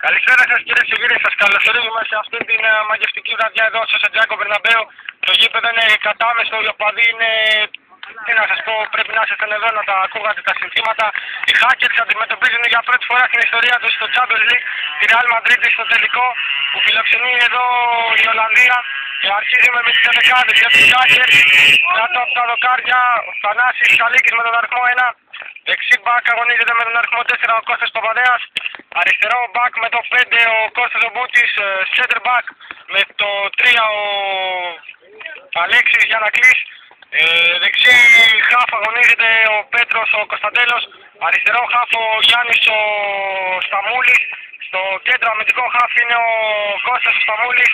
Καλησπέρα σας κυρίες και κύριοι, σας καλωσορίζουμε σε αυτήν την μαγευτική βραδιά εδώ στο Σαντιάκο Μπερναμπέου. Το γήπεδο είναι κατάμεστο, οι οπαδοί είναι, τι να σας πω, πρέπει να ήσασταν εδώ να τα ακούγατε τα συνθήματα. Οι Hackers αντιμετωπίζουν για πρώτη φορά στην ιστορία τους στο Champions League τη Real Madrid στο τελικό που φιλοξενεί εδώ η Ολλανδία. Και αρχίζουμε με τις ενδεκάδες για τους Hackers. Κάτω από τα δοκάρια ο Θανάσης Καλίκης με τον αριθμό 1. Δεξί μπακ αγωνίζεται με τον αριθμό 4 ο Κώστας Παπαδέας. Αριστερό μπακ με το 5 ο Κώστας Ομπούτης. Center back με το 3 ο Αλέξης Γιαννακλής. Δεξί χαφ αγωνίζεται ο Πέτρος ο Κωνσταντέλος. Αριστερό χαφ ο Γιάννης ο Σταμούλης. Στο κέντρο αμυντικό χαφ είναι ο Κώστας ο Σταμούλης.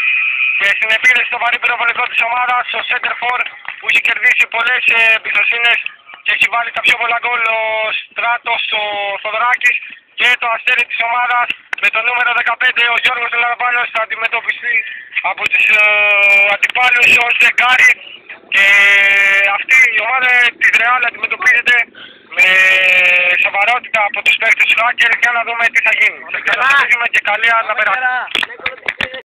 Και στην επίθεση στο βαρύ πυροβολικό της ομάδας ο center for που έχει κερδίσει πολλές εμπιστοσύνες και έχει βάλει τα πιο πολλά γκολ ο Στράτος ο Θοδωράκης. Και το αστέρι της ομάδας με το νούμερο 15 ο Γιώργος Λαραβάνος θα αντιμετωπιστεί από τους αντιπάλους ως δεκάρι. Και αυτή η ομάδα της Real αντιμετωπίζεται με σοβαρότητα από τους παίκτες του Hackers για να δούμε τι θα γίνει. Και καλή αναπεράσματα.